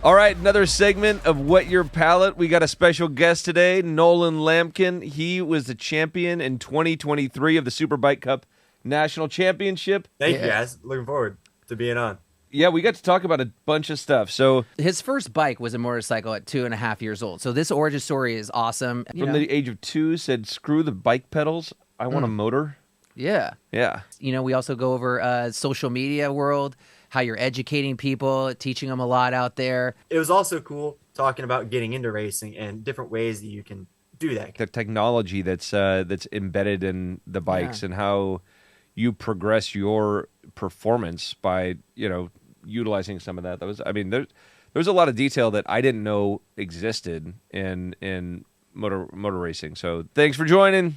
All right, another segment of What Your Palate. We got a special guest today, Nolan Lamkin. He was the champion in 2023 of the Superbike Cup National Championship. Thank you, guys. Looking forward to being on. Yeah, we got to talk about a bunch of stuff. So his first bike was a motorcycle at 2.5 years old. So this origin story is awesome. From the age of 2, said, screw the bike pedals. I want a motor. Yeah. Yeah. We also go over social media world, how you're educating people, teaching them a lot out there. It was also cool talking about getting into racing and different ways that you can do that. The technology that's embedded in the bikes and how you progress your performance by, utilizing some of that. There's a lot of detail that I didn't know existed in motor racing. So thanks for joining.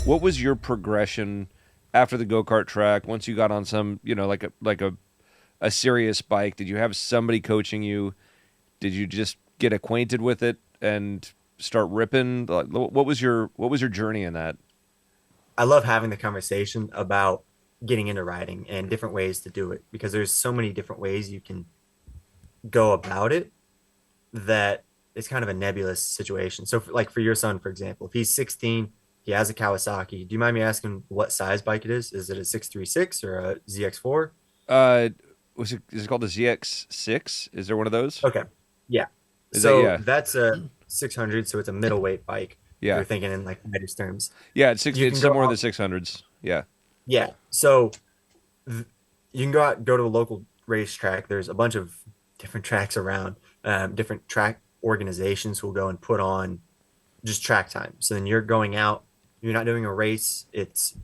What was your progression after the go-kart track? Once you got on some, like a serious bike, did you have somebody coaching you? Did you just get acquainted with it and start ripping? What was your journey in that? I love having the conversation about getting into riding and different ways to do it, because there's so many different ways you can go about it that it's kind of a nebulous situation. So for your son, for example, if he's 16, he has a Kawasaki. Do you mind me asking what size bike it is? Is it a 636 or a ZX4? Is it called the ZX6? Is there one of those? Okay. Yeah. That's a 600, so it's a middleweight bike. Yeah. You're thinking in like riders terms. Yeah, it's somewhere in the 600s. Yeah. Yeah. So you can go to a local racetrack. There's a bunch of different tracks around. Different track organizations will go and put on just track time. So then you're going out, you're not doing a race.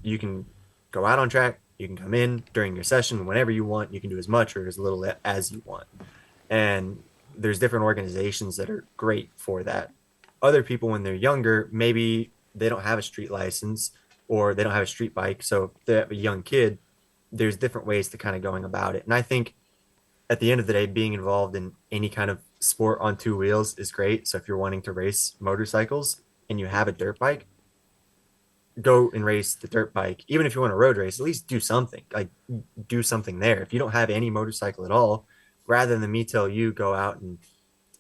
You can go out on track. You can come in during your session whenever you want. You can do as much or as little as you want. And there's different organizations that are great for that. Other people, when they're younger, maybe they don't have a street license or they don't have a street bike. So if they have a young kid, there's different ways to kind of going about it. And I think at the end of the day, being involved in any kind of sport on two wheels is great. So if you're wanting to race motorcycles and you have a dirt bike, go and race the dirt bike. Even if you want to road race, at least do something. Like, do something there. If you don't have any motorcycle at all, rather than me tell you go out and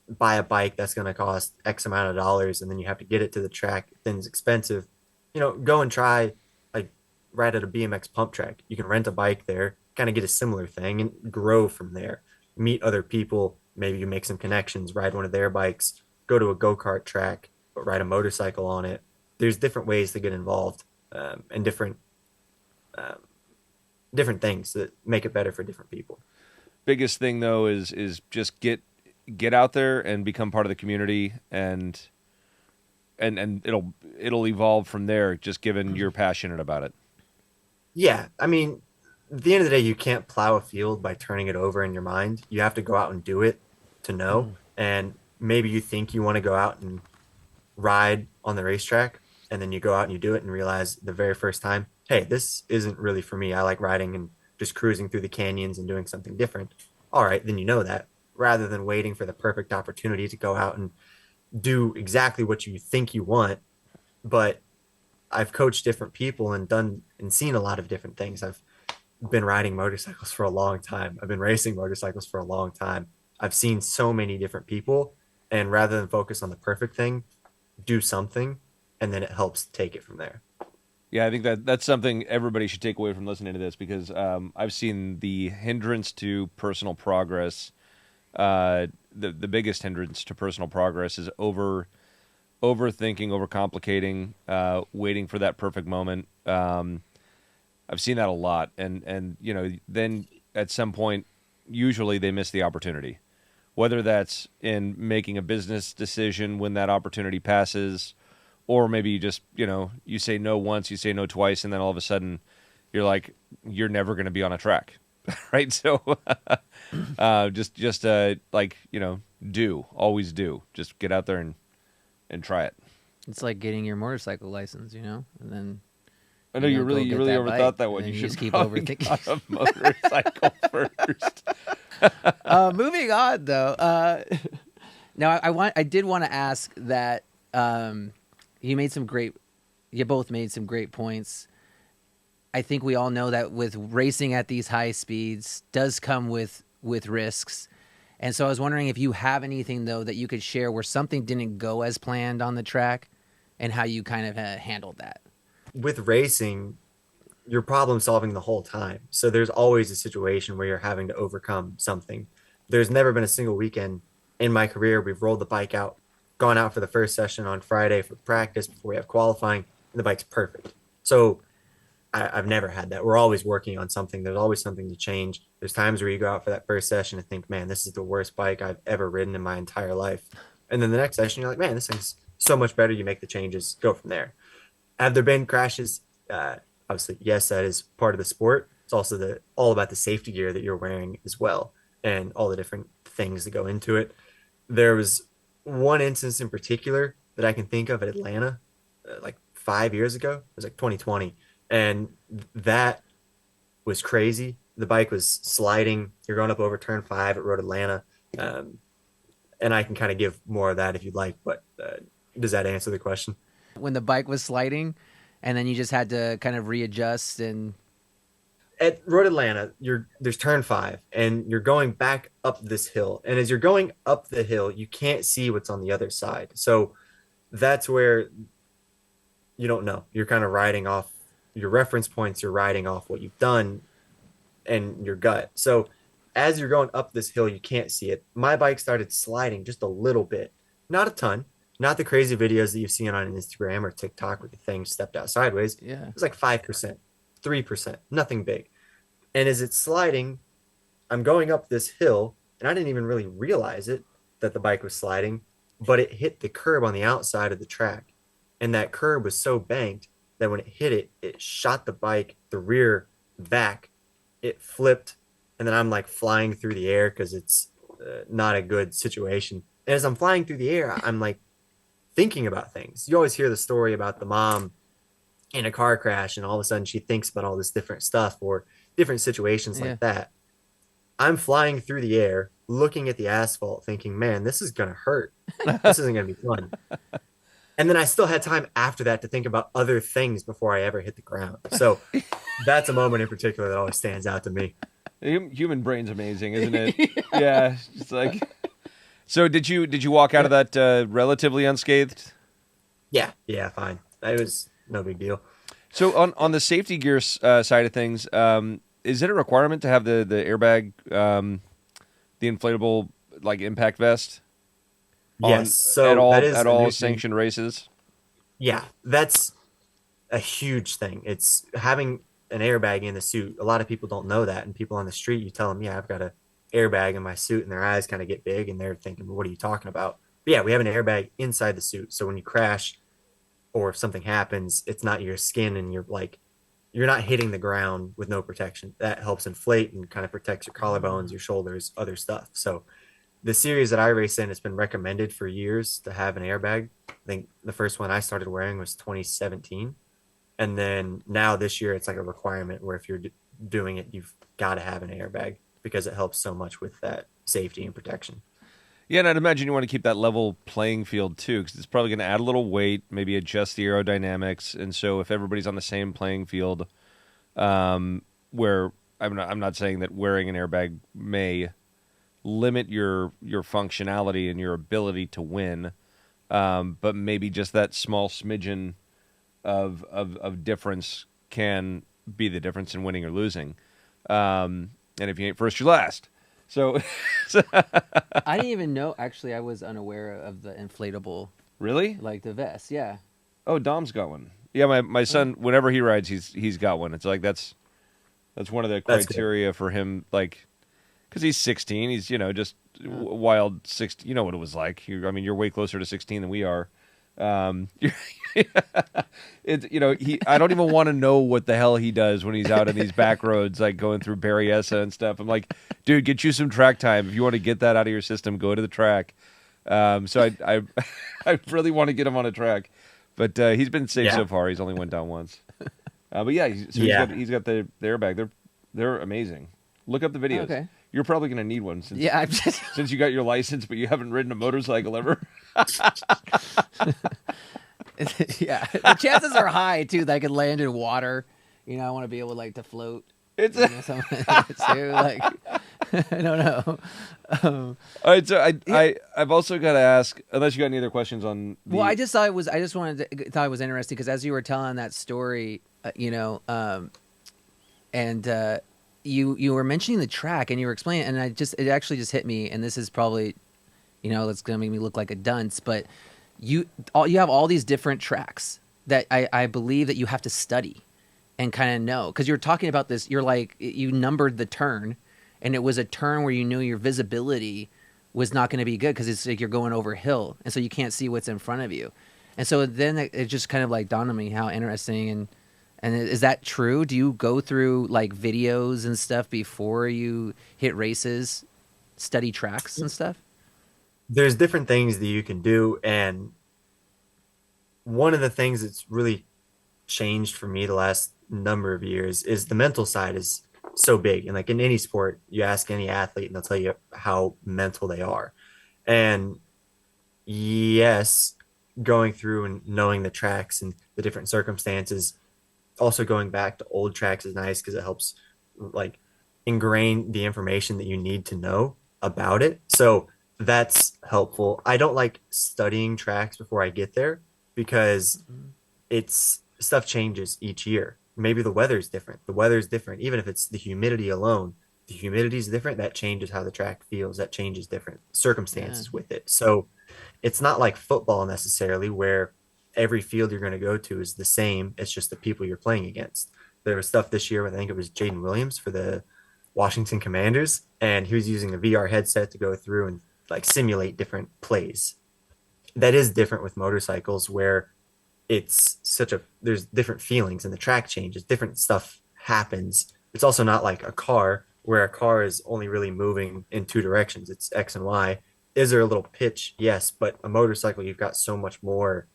buy a bike that's going to cost X amount of dollars and then you have to get it to the track, then it's expensive. Go and try like ride at a BMX pump track. You can rent a bike there, kind of get a similar thing and grow from there. Meet other people. Maybe you make some connections, ride one of their bikes, go to a go-kart track, but ride a motorcycle on it. There's different ways to get involved and different things that make it better for different people. Biggest thing though is just get out there and become part of the community, and it'll evolve from there, just given you're passionate about it. Yeah, I mean, at the end of the day, you can't plow a field by turning it over in your mind. You have to go out and do it to know. And maybe you think you want to go out and ride on the racetrack, and then you go out and you do it and realize the very first time, hey, this isn't really for me. I like riding and just cruising through the canyons and doing something different. All right, then you know that, rather than waiting for the perfect opportunity to go out and do exactly what you think you want. But I've coached different people and done and seen a lot of different things. I've been riding motorcycles for a long time. I've been racing motorcycles for a long time. I've seen so many different people, and rather than focus on the perfect thing, do something, and then it helps take it from there. Yeah, I think that's something everybody should take away from listening to this, because I've seen the hindrance to personal progress. The biggest hindrance to personal progress is overthinking, overcomplicating, waiting for that perfect moment. I've seen that a lot, and then at some point, usually they miss the opportunity, whether that's in making a business decision when that opportunity passes, or maybe you just, you say no once, you say no twice, and then all of a sudden you're like, you're never going to be on a track, right? So always do. Just get out there and try it. It's like getting your motorcycle license, and then I know you really overthought that one. You should just keep overthinking a motorcycle first. Moving on, though. Now, I did want to ask that you both made some great points. I think we all know that with racing at these high speeds does come with risks, And so I was wondering if you have anything, though, that you could share where something didn't go as planned on the track and how you kind of handled that. With racing, you're problem solving the whole time. So there's always a situation where you're having to overcome something. There's never been a single weekend in my career we've rolled the bike out, gone out for the first session on Friday for practice before we have qualifying, and the bike's perfect. So I've never had that. We're always working on something. There's always something to change. There's times where you go out for that first session and think, man, this is the worst bike I've ever ridden in my entire life. And then the next session, you're like, man, this thing's so much better. You make the changes, go from there. Have there been crashes? Obviously, yes, that is part of the sport. It's also all about the safety gear that you're wearing as well, and all the different things that go into it. There was one instance in particular that I can think of at Atlanta, like 5 years ago. It was like 2020, and that was crazy. The bike was sliding. You're going up over turn 5 at Road Atlanta, and I can kind of give more of that if you'd like. But does that answer the question? When the bike was sliding, and then you just had to kind of readjust and. At Road Atlanta, there's turn 5, and you're going back up this hill. And as you're going up the hill, you can't see what's on the other side. So that's where you don't know. You're kind of riding off your reference points. You're riding off what you've done and your gut. So as you're going up this hill, you can't see it. My bike started sliding just a little bit, not a ton. Not the crazy videos that you've seen on Instagram or TikTok where the thing stepped out sideways. Yeah. It was like 5%, 3%, nothing big. And as it's sliding, I'm going up this hill, and I didn't even really realize it, that the bike was sliding, but it hit the curb on the outside of the track. And that curb was so banked that when it hit it, it shot the bike, the rear back, it flipped, and then I'm like flying through the air because it's not a good situation. And as I'm flying through the air, I'm like, thinking about things. You always hear the story about the mom in a car crash and all of a sudden she thinks about all this different stuff or different situations like that. I'm flying through the air, looking at the asphalt, thinking, man, this is going to hurt. This isn't going to be fun. And then I still had time after that to think about other things before I ever hit the ground. So that's a moment in particular that always stands out to me. Human brain's amazing, isn't it? Yeah. It's like... So did you walk out of that relatively unscathed? Yeah, fine. It was no big deal. So on the safety gear side of things, is it a requirement to have the airbag, the inflatable like impact vest? Yes. So at all sanctioned races? Yeah, that's a huge thing. It's having an airbag in the suit. A lot of people don't know that, and people on the street, you tell them, yeah, I've got a airbag in my suit, and their eyes kind of get big and they're thinking, what are you talking about? But yeah, we have an airbag inside the suit, so when you crash or if something happens, it's not your skin and you're not hitting the ground with no protection. That helps inflate and kind of protects your collarbones, your shoulders, other stuff. So the series that I race in, it's been recommended for years to have an airbag. I think the first one I started wearing was 2017, and then now this year it's like a requirement where if you're doing it, you've got to have an airbag, because it helps so much with that safety and protection. Yeah, and I'd imagine you want to keep that level playing field too, because it's probably going to add a little weight, maybe adjust the aerodynamics. And so if everybody's on the same playing field, where I'm not saying that wearing an airbag may limit your functionality and your ability to win, but maybe just that small smidgen of difference can be the difference in winning or losing. And if you ain't first, you're last. So I didn't even know. Actually, I was unaware of the inflatable. Really? Like the vest, yeah. Oh, Dom's got one. Yeah, my son, whenever he rides, he's got one. It's like that's one of the criteria for him, like, because he's 16. He's just wild 16. You know what it was like. You're way closer to 16 than we are. I don't even want to know what the hell he does when he's out on these back roads, like going through Berryessa and stuff. I'm like, dude, get you some track time. If you want to get that out of your system, go to the track. So I really want to get him on a track, but he's been safe so far. He's only went down once. But yeah, he's got the airbag. They're amazing. Look up the videos. Okay. You're probably going to need one since you got your license, but you haven't ridden a motorcycle ever. Yeah, the chances are high too that I could land in water. I want to be able to float. It's You know, something too. Like, I don't know. all right. So I've also got to ask, unless you got any other questions on. Well, I just thought it was. I just thought it was interesting because as you were telling that story, you were mentioning the track and you were explaining, and it actually just hit me. And this is probably, it's gonna make me look like a dunce, but you have all these different tracks that I believe that you have to study and kind of know, because you're talking about this. You're like, you numbered the turn, and it was a turn where you knew your visibility was not going to be good because it's like you're going over a hill, and so you can't see what's in front of you. And so then it just kind of like dawned on me how interesting. And is that true? Do you go through like videos and stuff before you hit races, study tracks and stuff? There's different things that you can do, and one of the things that's really changed for me the last number of years is the mental side is so big. And like in any sport, you ask any athlete and they'll tell you how mental they are. And yes, going through and knowing the tracks and the different circumstances, also going back to old tracks is nice because it helps like ingrain the information that you need to know about it. So that's helpful. I don't like studying tracks before I get there because it's stuff changes each year. Maybe the weather's different. The weather's different. Even if it's the humidity alone, the humidity is different. That changes how the track feels. That changes different circumstances with it. So it's not like football necessarily where every field you're going to go to is the same. It's just the people you're playing against. There was stuff this year, I think it was Jaden Williams for the Washington Commanders, and he was using a VR headset to go through and like simulate different plays. That is different with motorcycles where there's different feelings and the track changes, different stuff happens. It's also not like a car where a car is only really moving in two directions. It's X and Y. Is there a little pitch? Yes. But a motorcycle, you've got so much more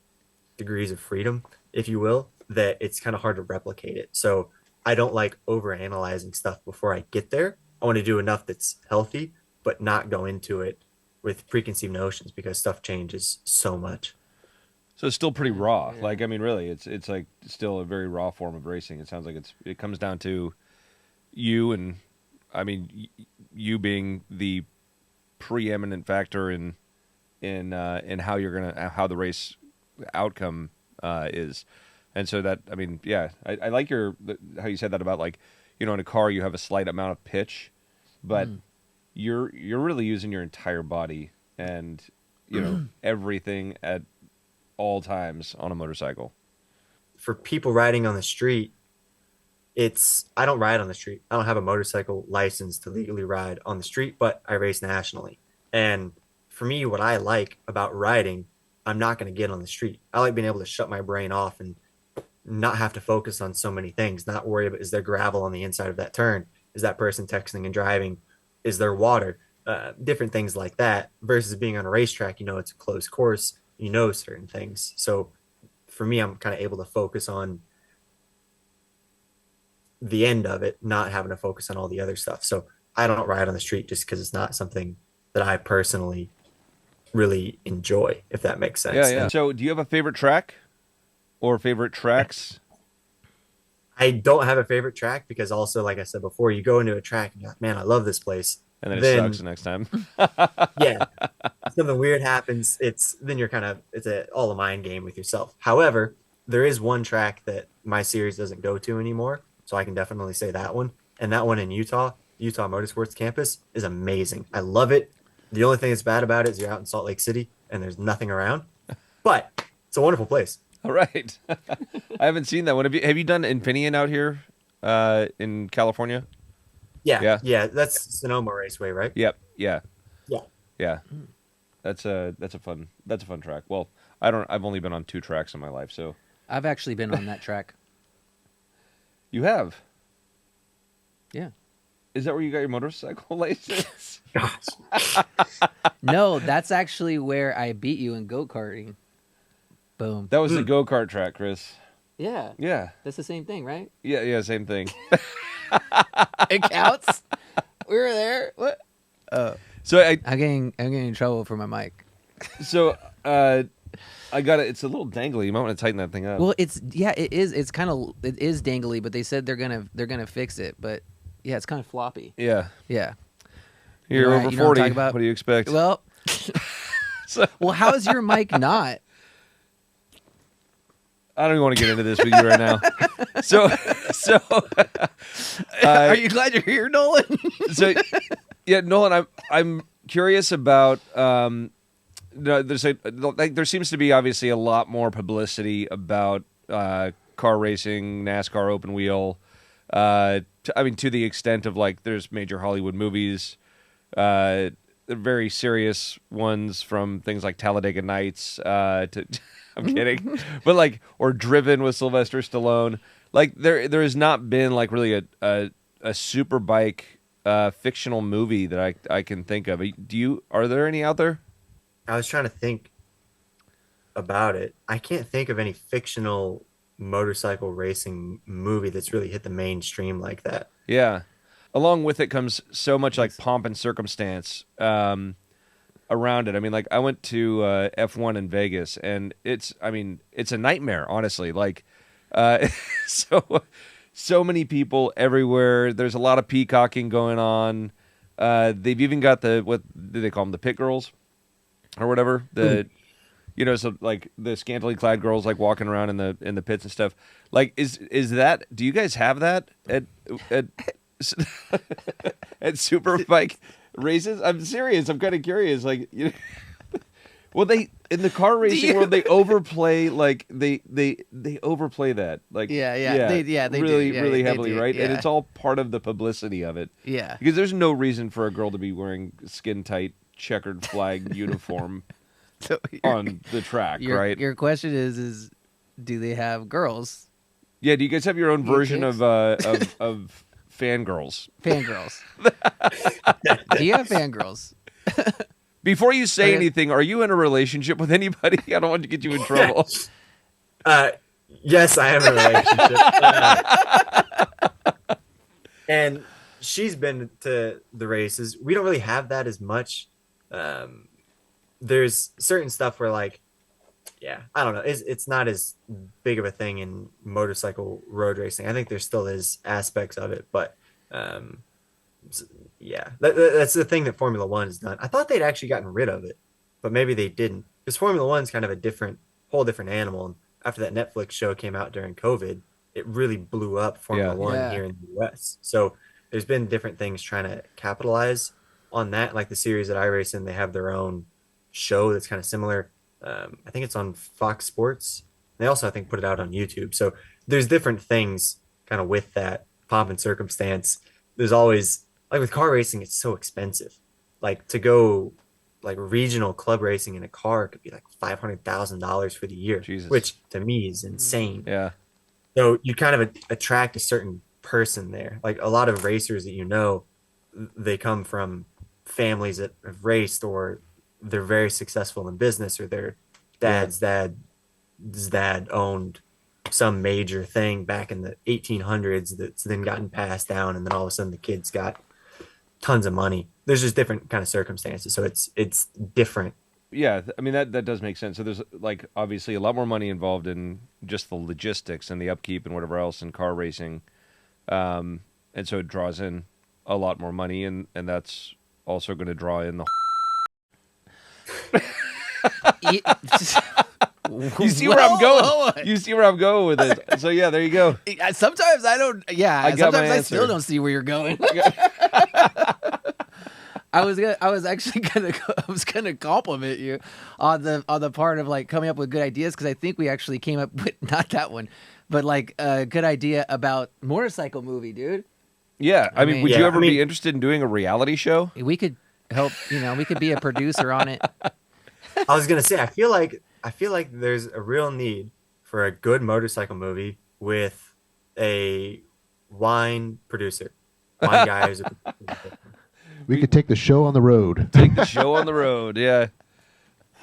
degrees of freedom, if you will, that it's kind of hard to replicate it. So I don't like overanalyzing stuff before I get there. I want to do enough that's healthy, but not go into it with preconceived notions because stuff changes so much. So it's still pretty raw. Yeah. Like, I mean, really, it's like still a very raw form of racing. It sounds like it comes down to you and, I mean, you being the preeminent factor in how how the race outcome is. And so that, I mean, yeah, I like how you said that about like, in a car you have a slight amount of pitch, but you're really using your entire body and, everything at all times on a motorcycle. For people riding on the street, I don't ride on the street. I don't have a motorcycle license to legally ride on the street, but I race nationally. And for me, what I like about riding, I'm not going to get on the street. I like being able to shut my brain off and not have to focus on so many things, not worry about, is there gravel on the inside of that turn? Is that person texting and driving? Is there water? Different things like that versus being on a racetrack, it's a closed course. Certain things. So for me, I'm kind of able to focus on the end of it, not having to focus on all the other stuff. So I don't ride on the street just because it's not something that I personally really enjoy, if that makes sense. Yeah. So do you have a favorite track or favorite tracks? I don't have a favorite track because also, like I said before, you go into a track and you're like, man, I love this place. And then it sucks the next time. Yeah. Something weird happens. It's all a mind game with yourself. However, there is one track that my series doesn't go to anymore. So I can definitely say that one. And that one in Utah Motorsports Campus is amazing. I love it. The only thing that's bad about it is you're out in Salt Lake City and there's nothing around, but it's a wonderful place. All right. I haven't seen that one. Have you done Infineon out here in California? Yeah. That's Sonoma Raceway, right? Yep. Yeah. Yeah. That's a fun track. Well, I've only been on 2 tracks in my life, so I've actually been on that track. You have? Yeah. Is that where you got your motorcycle license? No, that's actually where I beat you in go-karting. Boom. That was the go-kart track, Chris. Yeah. Yeah. That's the same thing, right? Yeah, same thing. It counts. We were there. What? So I'm getting in trouble for my mic. So I got it. It's a little dangly. You might want to tighten that thing up. Well, it is. It's kind of, it is dangly, but they said they're gonna fix it. But Yeah, it's kind of floppy. Yeah. Yeah. You're know- over you know what 40. I'm talking about? What do you expect? Well, So- well, how is your mic not? I don't even want to get into this with you right now. So, Are you glad you're here, Nolan? so yeah, Nolan, I'm curious about. There seems to be obviously a lot more publicity about car racing, NASCAR open wheel. To the extent of like, there's major Hollywood movies, very serious ones from things like Talladega Nights. I'm kidding, but like, or Driven with Sylvester Stallone. Like there has not been like really a Superbike fictional movie that I can think of. Are there any out there? I was trying to think about it. I can't think of any fictional motorcycle racing movie that's really hit the mainstream like that. Yeah. Along with it comes so much like pomp and circumstance around it. I mean, like I went to F1 in Vegas, and it's a nightmare, honestly. Like, so many people everywhere. There's a lot of peacocking going on. They've even got what do they call them? The pit girls or whatever. So like the scantily clad girls like walking around in the pits and stuff. Like, is that? Do you guys have that at at Superbike races? I'm serious. I'm kind of curious. Like, well, they in the car racing world they overplay like they overplay that. Like, They really do. Yeah, really they heavily, do. right? And Yeah. it's all part of the publicity of it. Yeah. Because there's no reason for a girl to be wearing skin tight checkered flag uniform So on the track, right? Your question is do they have girls? Yeah. Do you guys have your own You version chicks? of fangirls? Fangirls. Do you have fangirls? Before you say Okay. anything, are you in a relationship with anybody? I don't want to get you in trouble. Yes, I am in a relationship. And she's been to the races. We don't really have that as much. There's certain stuff where like, I don't know. It's not as big of a thing in motorcycle road racing. I think there still is aspects of it, but that's the thing that Formula One has done. I thought they'd actually gotten rid of it, but maybe they didn't, because Formula One's kind of a whole different animal. And after that Netflix show came out during COVID, it really blew up Formula One Yeah. here in the US. So there's been different things trying to capitalize on that. Like the series that I race in, they have their own show that's kind of similar. I think it's on Fox Sports. They also, I think, put it out on YouTube. So there's different things kind of with that pomp and circumstance. There's always, like with car racing, it's so expensive. Like to go like regional club racing in a car could be like $500,000 for the year, Jesus. which to me is insane. Yeah. So you kind of attract a certain person there. Like a lot of racers that they come from families that have raced, or they're very successful in business, or their dad's dad owned some major thing back in the 1800s that's then gotten passed down, and then all of a sudden the kids got tons of money. There's just different kind of circumstances, so it's different. Yeah, I mean that does make sense. So there's like obviously a lot more money involved in just the logistics and the upkeep and whatever else in car racing, and so it draws in a lot more money, and that's also going to draw in the. You see where I'm going. You see where I'm going with it. So yeah, there you go. Sometimes I don't. Yeah, I got sometimes my I answer. still don't see where you're going. I was gonna compliment you on the part of like coming up with good ideas, because I think we actually came up with not that one, but like a good idea about motorcycle movie, dude. Yeah, I mean, mean- would Yeah, you ever I be mean- interested in doing a reality show? We could help. We could be a producer on it. I was gonna say, I feel like there's a real need for a good motorcycle movie with a wine producer, wine guy who's a producer. We could take the show on the road. Take the show on the road. Yeah.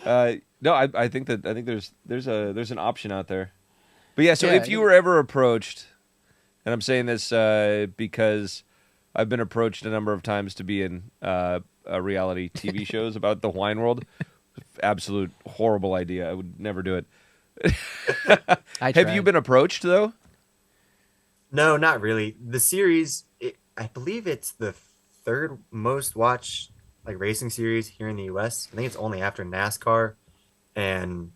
No, I think there's an option out there. But yeah, so Yeah, if you were ever approached, and I'm saying this because I've been approached a number of times to be in reality TV shows about the wine world. Absolute horrible idea. I would never do it. I Have you tried. been approached though? No, not really. The series, I believe it's the third most watched like racing series here in the US. I think it's only after NASCAR and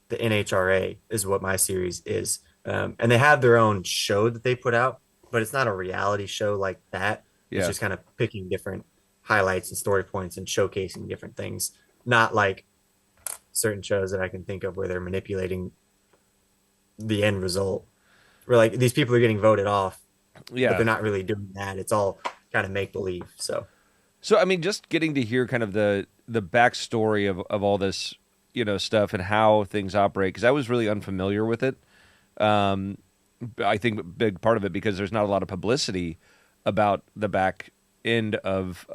the NHRA is what my series is. And they have their own show that they put out, but it's not a reality show like that. It's Yeah. just kind of picking different highlights and story points and showcasing different things, not like certain shows that I can think of where they're manipulating the end result. Where like these people are getting voted off, but Yeah. they're not really doing that. It's all kind of make believe. So So I mean, just getting to hear kind of the backstory of all this, stuff and how things operate, because I was really unfamiliar with it. I think a big part of it because there's not a lot of publicity about the back end of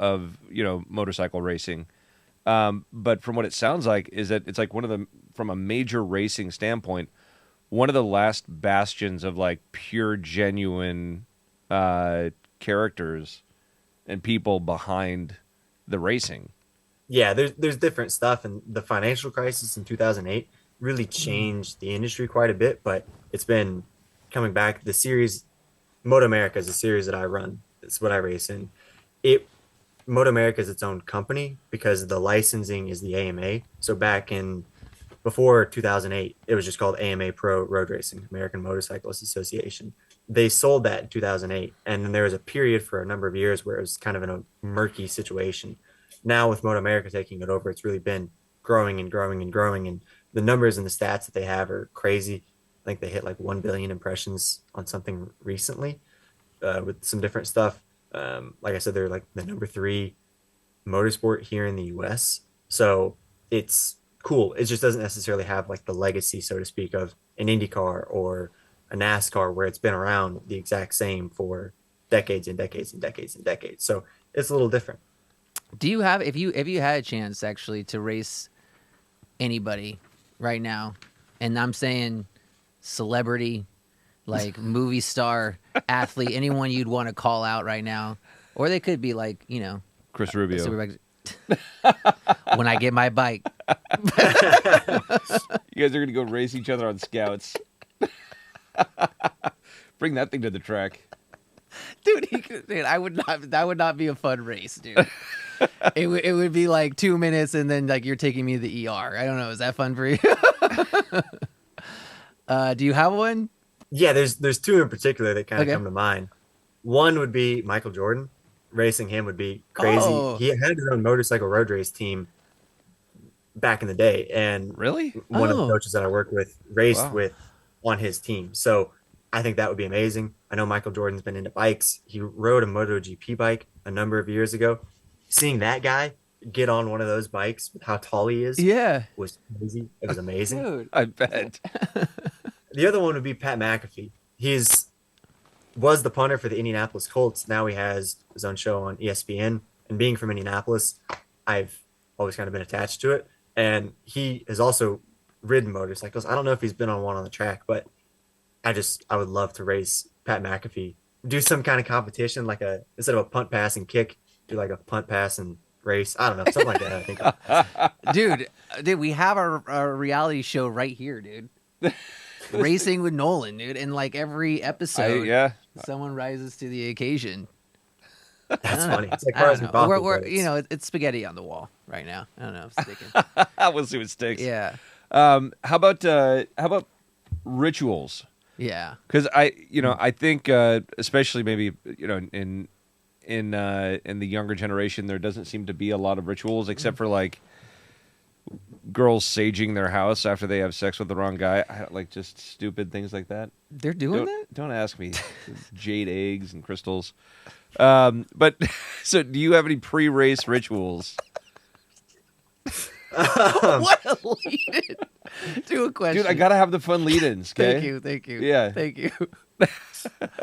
motorcycle racing. But from what it sounds like is that it's like from a major racing standpoint, one of the last bastions of like pure genuine characters and people behind the racing. yeah, there's different stuff, and the financial crisis in 2008 really changed the industry quite a bit. But it's been coming back. The series MotoAmerica is a series that I run. It's what I race in. It MotoAmerica is its own company because the licensing is the AMA. So back in before 2008, it was just called AMA Pro Road Racing, American Motorcyclist Association. They sold that in 2008, and then there was a period for a number of years where it was kind of in a murky situation. Now with MotoAmerica taking it over, it's really been growing and growing and growing, and the numbers and the stats that they have are crazy. I think they hit like 1 billion impressions on something recently with some different stuff. Like I said, they're like the number 3 motorsport here in the US. So it's cool. It just doesn't necessarily have like the legacy, so to speak, of an IndyCar or a NASCAR where it's been around the exact same for decades and decades and decades and decades. So it's a little different. Do you have, if you had a chance actually to race anybody right now, and I'm saying celebrity, like movie star, athlete, anyone you'd want to call out right now, or they could be like, Chris Rubio. Superbike. When I get my bike. You guys are gonna go race each other on scouts. Bring that thing to the track. Dude, I would not. That would not be a fun race, dude. It would be like 2 minutes, and then like you're taking me to the ER. I don't know. Is that fun for you? Do you have one? Yeah, there's 2 in particular that kind of Okay. come to mind. One would be Michael Jordan. Racing him would be crazy. Oh. He had his own motorcycle road race team back in the day, and Really? one of the Oh. coaches that I worked with raced Wow. with on his team. So I think that would be amazing. I know Michael Jordan's been into bikes. He rode a MotoGP bike a number of years ago. Seeing that guy get on one of those bikes with how tall he is Yeah, was crazy. It was amazing. dude. I bet. The other one would be Pat McAfee. Was the punter for the Indianapolis Colts. Now he has his own show on ESPN. And being from Indianapolis, I've always kind of been attached to it. And he has also ridden motorcycles. I don't know if he's been on one on the track, but I would love to race Pat McAfee. Do some kind of competition, like instead of a punt, pass, and kick, do like a punt, pass, and race. I don't know, something like that. I think. Dude, we have our reality show right here, dude. Racing with Nolan, dude, and like every episode, Yeah. someone rises to the occasion. That's funny. It's like I don't Cars and know. Coffee, We're but it's- it's spaghetti on the wall right now. I don't know. If it's sticking. We'll see what sticks. Yeah, How about rituals? yeah. Because I think especially maybe in the younger generation, there doesn't seem to be a lot of rituals except for like girls saging their house after they have sex with the wrong guy. Like just stupid things like that. They're doing that. Don't ask me. Jade eggs and crystals. But so, do you have any pre-race rituals? What a lead to a question. Dude, I gotta have the fun lead-ins. Okay. Thank you. Yeah. Thank you.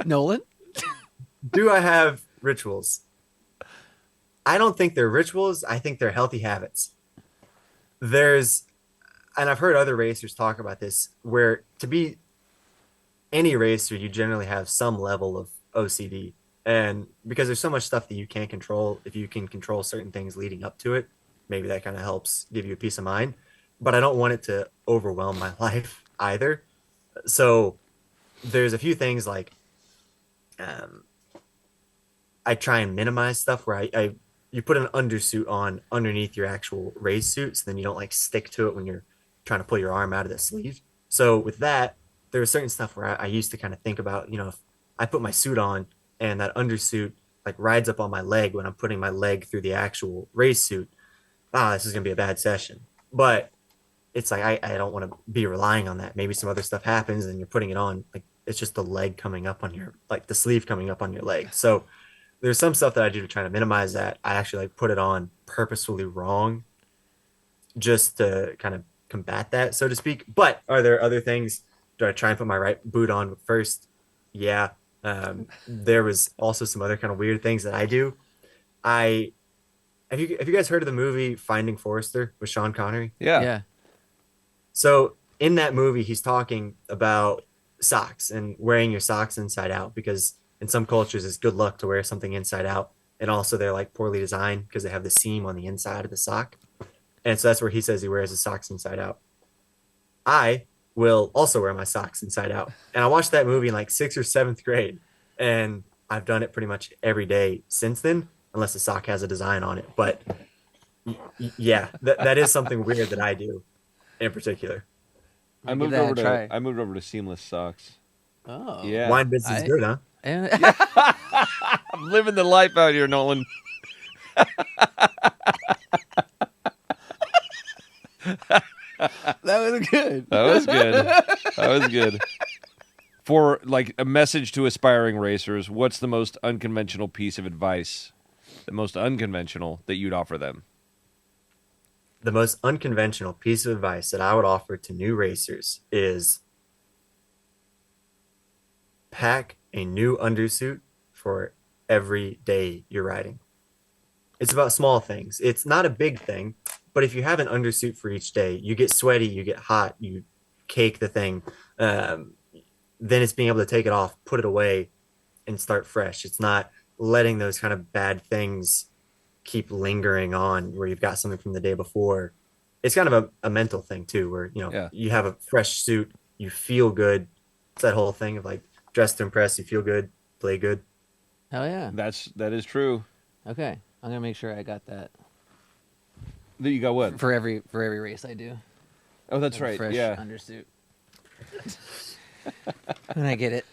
Nolan? Do I have rituals? I don't think they're rituals. I think they're healthy habits. And I've heard other racers talk about this, where to be any racer, you generally have some level of OCD. And because there's so much stuff that you can't control, if you can control certain things leading up to it, maybe that kind of helps give you a peace of mind. But I don't want it to overwhelm my life either. So there's a few things like I try and minimize stuff where you put an undersuit on underneath your actual race suit, so then you don't like stick to it when you're trying to pull your arm out of the sleeve. So with that, there was certain stuff where I used to kind of think about, if I put my suit on and that undersuit like rides up on my leg when I'm putting my leg through the actual race suit, this is gonna be a bad session. But it's like I don't want to be relying on that. Maybe some other stuff happens and you're putting it on, like it's just the leg coming up on your like the sleeve coming up on your leg. So there's some stuff that I do to try to minimize that. I actually like put it on purposefully wrong just to kind of combat that, so to speak. But are there other things? Do I try and put my right boot on first? Yeah. There was also some other kind of weird things that I do. I have you guys heard of the movie Finding Forrester with Sean Connery? Yeah. Yeah. So in that movie, he's talking about socks and wearing your socks inside out, because in some cultures it's good luck to wear something inside out. And also they're like poorly designed because they have the seam on the inside of the sock. And so that's where he says he wears his socks inside out. I will also wear my socks inside out. And I watched that movie in like 6th or 7th grade. And I've done it pretty much every day since then, unless the sock has a design on it. But yeah, that is something weird that I do in particular. I Give moved that a over try. to I moved over to seamless socks. Oh. Yeah. Wine business is good, huh? I'm living the life out here, Nolan. That was good. That was good. That was good. For like a message to aspiring racers, what's the most unconventional piece of advice, the most unconventional that you'd offer them? The most unconventional piece of advice that I would offer to new racers is pack a new undersuit for every day you're riding. It's about small things. It's not a big thing, but if you have an undersuit for each day, you get sweaty, you get hot, you cake the thing. Then it's being able to take it off, put it away, and start fresh. It's not letting those kind of bad things keep lingering on where you've got something from the day before. It's kind of a mental thing too, where you have a fresh suit, you feel good. It's that whole thing of like dress to impress, you feel good, play good. Hell yeah. That is true. Okay. I'm gonna make sure I got that That you got what? for every race I do. Oh, that's Like a right. fresh Yeah. undersuit. And I get it.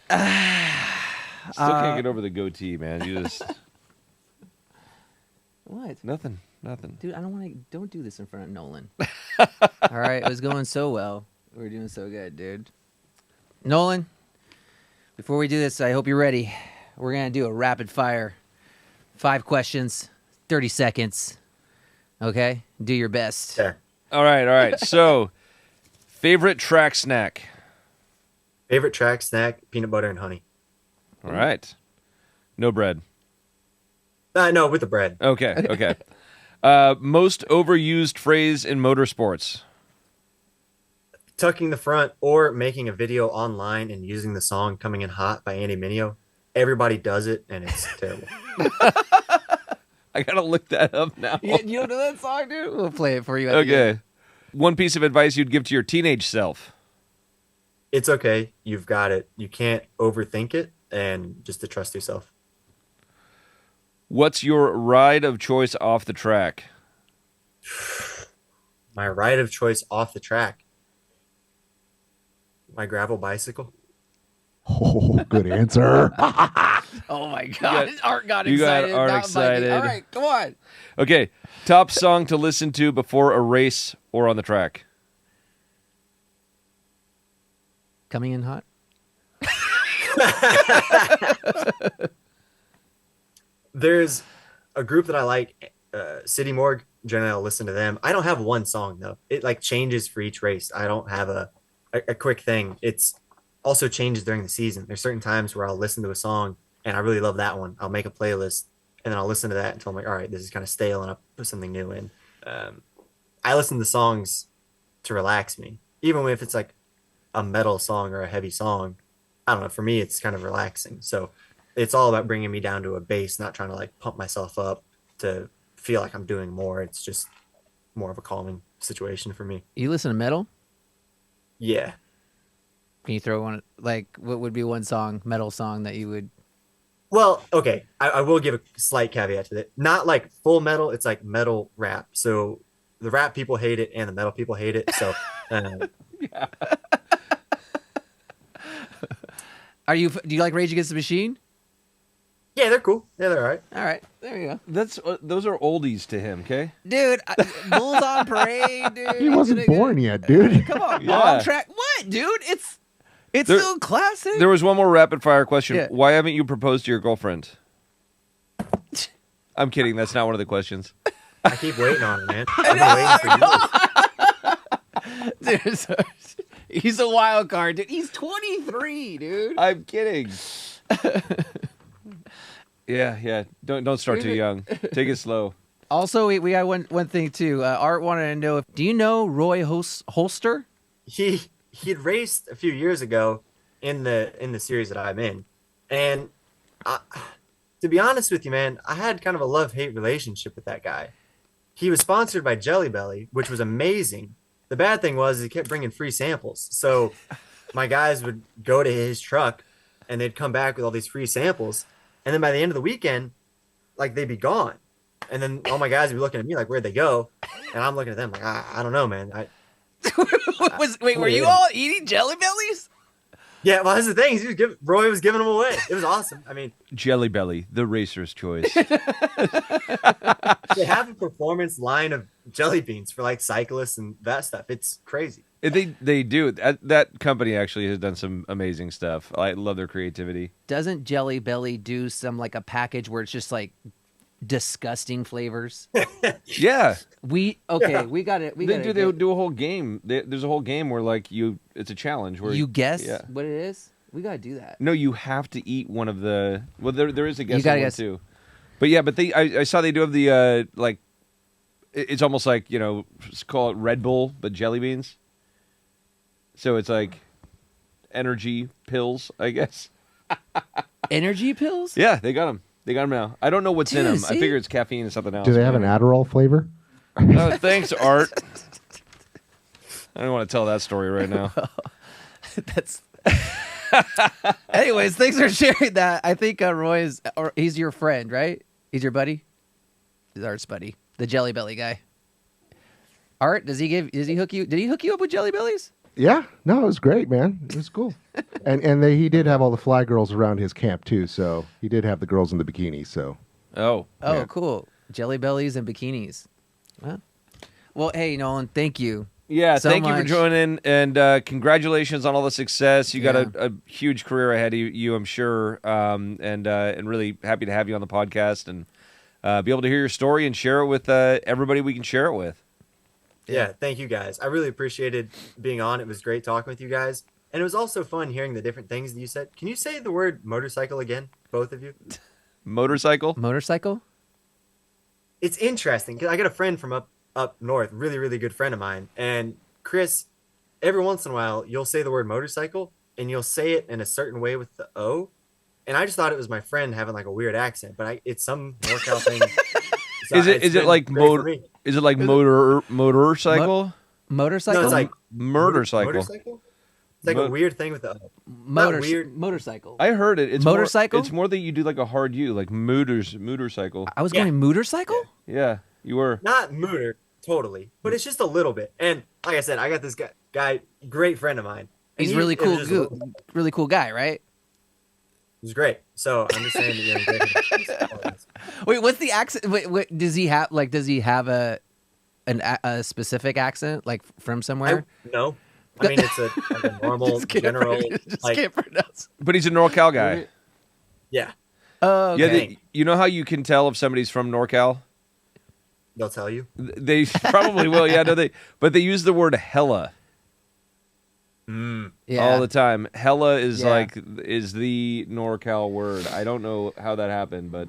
Still can't get over the goatee, man. You just What? nothing. Dude, I don't do this in front of Nolan. All right, it was going so well. We were doing so good, dude. Nolan, before we do this, I hope you're ready. We're going to do a rapid fire. 5 questions, 30 seconds. Okay? Do your best. Yeah. All right. So, favorite track snack. Favorite track snack, peanut butter and honey. All right. No bread. No, with the bread. Okay. Most overused phrase in motorsports. Tucking the front or making a video online and using the song Coming in Hot by Andy Mineo. Everybody does it, and it's terrible. I gotta look that up now. You don't know that song, dude? We'll play it for you. At the end. Okay. One piece of advice you'd give to your teenage self. It's okay. You've got it. You can't overthink it, and just to trust yourself. What's your ride of choice off the track? My ride of choice off the track. My gravel bicycle. Oh, good answer. Oh, my God. Art got you got excited. Art not Mikey. excited. All right, come on. Okay. Top song to listen to before a race or on the track. Coming in hot? There's a group that I like, City Morgue. Generally, I'll listen to them. I don't have one song though. It like changes for each race. I don't have a quick thing. It's also changes during the season. There's certain times where I'll listen to a song and I really love that one. I'll make a playlist and then I'll listen to that until I'm like, all right, this is kind of stale, and I'll put something new in. I listen to songs to relax me, even if it's like a metal song or a heavy song. I don't know. For me, it's kind of relaxing. So it's all about bringing me down to a base, not trying to like pump myself up to feel like I'm doing more. It's just more of a calming situation for me. You listen to metal? Yeah. Can you throw one? Like, what would be one song, metal song, that you would Well, okay, I will give a slight caveat to that. Not like full metal. It's like metal rap. So the rap people hate it and the metal people hate it. So Do you like Rage Against the Machine? yeah, they're cool. Yeah, they're all right. All right, there you go, Those are oldies to him. Okay. dude. Bulls on Parade, dude. He wasn't born yet, dude. Come on, Yeah. Bomb Track. What, dude? It's There- still classic. There was one more rapid fire question. Yeah. Why haven't you proposed to your girlfriend? I'm kidding. That's not one of the questions. I keep waiting on it, man. I've been waiting for you. Dude, he's a wild card, dude. He's 23, dude. I'm kidding. Yeah. Don't start too young. Take it slow. Also, we got one thing too. Art wanted to know do you know Roy Holster? He'd raced a few years ago in the series that I'm in, and to be honest with you, man, I had kind of a love-hate relationship with that guy. He was sponsored by Jelly Belly, which was amazing. The bad thing was he kept bringing free samples, so my guys would go to his truck and they'd come back with all these free samples, and then by the end of the weekend, like, they'd be gone, and then all my guys would be looking at me like, where'd they go? And I'm looking at them like, I don't know, man. Were you all eating Jelly Bellies? Yeah, well, that's the thing. Roy was giving them away. It was awesome. I mean, Jelly Belly, the racer's choice. they have a performance line of jelly beans for like cyclists and that stuff. It's crazy. They do. That company actually has done some amazing stuff. I love their creativity. Doesn't Jelly Belly do some like a package where it's just like disgusting flavors? Yeah. We got it. They do a whole game. There's a whole game where like it's a challenge where you guess yeah. what it is. We gotta do that. No, you have to eat one of the. Well, there is a guess gotta one guess. too. But yeah, I saw they do have the like. It's almost like call it Red Bull, but jelly beans. So it's like energy pills, I guess. Energy pills? Yeah, they got them. They got them now. I don't know what's in Dude, them. I see? figure it's caffeine and something else. Do they have an Adderall flavor? Oh, thanks, Art. I don't want to tell that story right now. That's. Anyways, thanks for sharing that. I think he's your friend, right? He's your buddy. He's Art's buddy, the Jelly Belly guy. Art, did he hook you up with Jelly Bellies? Yeah, no, it was great, man. It was cool. and he did have all the fly girls around his camp too, so he did have the girls in the bikinis. So Oh, yeah. Cool. Jelly Bellies and bikinis. Well, hey, Nolan, thank you. yeah. So Thank you for much. joining, and congratulations on all the success. You got Yeah. a huge career ahead of you, I'm sure, and really happy to have you on the podcast and be able to hear your story and share it with everybody we can share it with. Yeah, thank you guys. I really appreciated being on. It was great talking with you guys. And it was also fun hearing the different things that you said. Can you say the word motorcycle again, both of you? Motorcycle? Motorcycle? It's interesting because I got a friend from up north, really, really good friend of mine. And Chris, every once in a while, you'll say the word motorcycle and you'll say it in a certain way with the O. And I just thought it was my friend having like a weird accent, but it's some NorCal thing. So Is it's it been like great for motor? me. Is it like motorcycle? Motorcycle? No, it's like Motorcycle. Motorcycle? It's like a weird thing with the O. weird. Motorcycle. I heard it. It's Motorcycle? It's more that you do like a hard U, like motorcycle. I was Yeah. going motorcycle? Yeah, you were. Not mooter, totally, but it's just a little bit. And like I said, I got this guy great friend of mine. And He's really it was cool. just a little- It Really cool guy, right? was great. So I'm just saying that you're great. Wait, what's the accent? Wait, does he have a specific accent, like from somewhere? No. I mean, it's like a normal, general, Just like, can't pronounce. But he's a NorCal guy. yeah, Oh, Yeah, okay. you know how you can tell if somebody's from NorCal? they'll tell you. They probably will. Yeah, no, but they use the word hella Yeah. all the time. Hella is Yeah. is the NorCal word. I don't know how that happened, but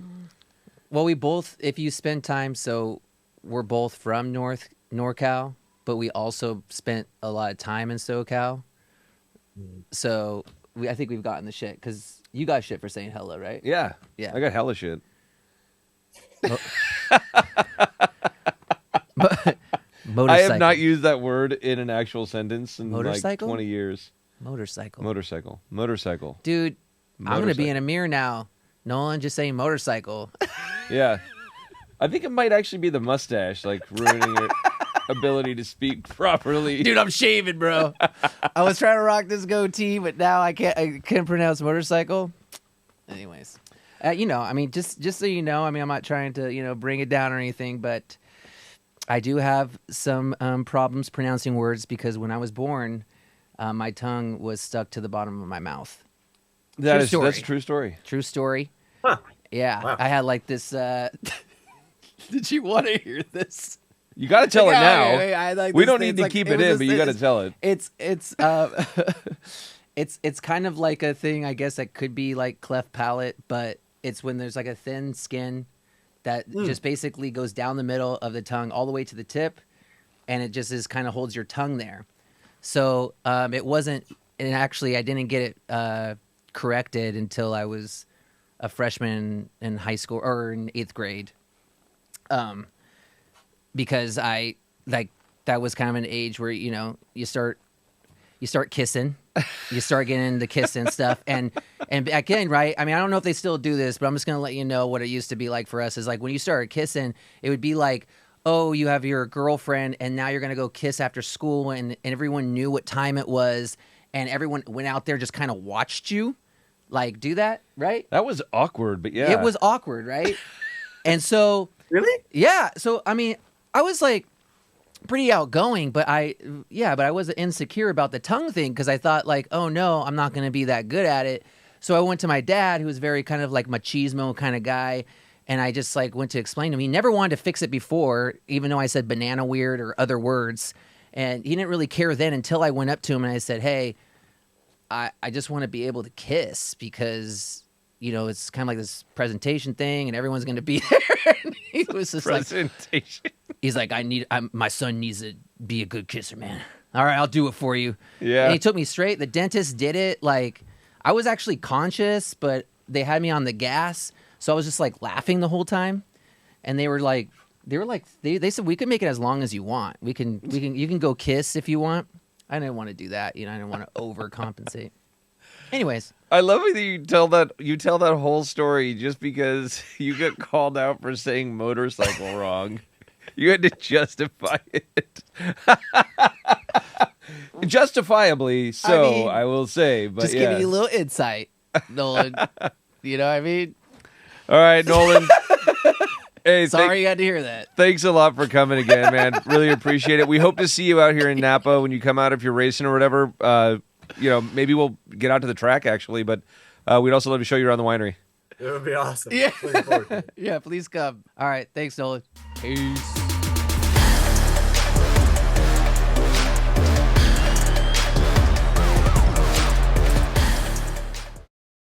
Well, we both, if you spend time, so we're both from NorCal, but we also spent a lot of time in SoCal. So I think we've gotten the shit because you got shit for saying hella, right? yeah, Yeah. I got hella shit. Motorcycle. I have not used that word in an actual sentence in like Motorcycle? 20 years. Motorcycle. Motorcycle. Dude, I'm going to be Motorcycle. in a mirror now Nolan, just saying motorcycle. Yeah. I think it might actually be the mustache, like ruining your ability to speak properly. Dude, I'm shaving, bro. I was trying to rock this goatee, but now I can't pronounce motorcycle. Anyways, I mean, just so you know, I mean, I'm not trying to, bring it down or anything, but I do have some problems pronouncing words because when I was born, my tongue was stuck to the bottom of my mouth. That's a true story. True story. Huh. Yeah, Wow. I had like this. Did you want to hear this? You got to tell it now. I like We this don't thing. need It's to like- keep it it was in, just- but you got to tell it. It's kind of like a thing, I guess, that could be like cleft palate, but it's when there's like a thin skin that just basically goes down the middle of the tongue all the way to the tip, and it just is kind of holds your tongue there. So it wasn't, and actually I didn't get it corrected until I was a freshman in high school or in 8th grade. Because I like that was kind of an age where you start kissing, you start getting into kissing stuff, and back then, right? I mean, I don't know if they still do this, but I'm just gonna let you know what it used to be like for us. Is like when you started kissing, it would be like, oh, you have your girlfriend, and now you're gonna go kiss after school, and everyone knew what time it was, and everyone went out there just kind of watched you, like do that, right? That was awkward, but yeah. It was awkward, right? And so. Really? Yeah. So, I mean, I was like pretty outgoing, but I was insecure about the tongue thing because I thought like, oh no, I'm not going to be that good at it. So I went to my dad, who was very kind of like machismo kind of guy. And I just like went to explain to him. He never wanted to fix it before, even though I said banana weird or other words. And he didn't really care then until I went up to him and I said, hey, I just want to be able to kiss because it's kind of like this presentation thing, and everyone's going to be there. And he was just presentation. He's like, my son needs to be a good kisser, man. All right, I'll do it for you. Yeah. And he took me straight. The dentist did it. Like, I was actually conscious, but they had me on the gas, so I was just like laughing the whole time. And they said we can make it as long as you want. You can go kiss if you want. I didn't want to do that. I didn't want to overcompensate. Anyways. I love it that you tell that whole story just because you got called out for saying motorcycle wrong. You had to justify it. Justifiably so, I will say. But just giving you a little insight, Nolan. You know what I mean? All right, Nolan. Hey, sorry you had to hear that. Thanks a lot for coming again, man. Really appreciate it. We hope to see you out here in Napa when you come out if you're racing or whatever. Maybe we'll get out to the track actually, but we'd also love to show you around the winery. It would be awesome. Yeah. Looking forward to it. Yeah, please come. All right. Thanks, Nolan. Peace.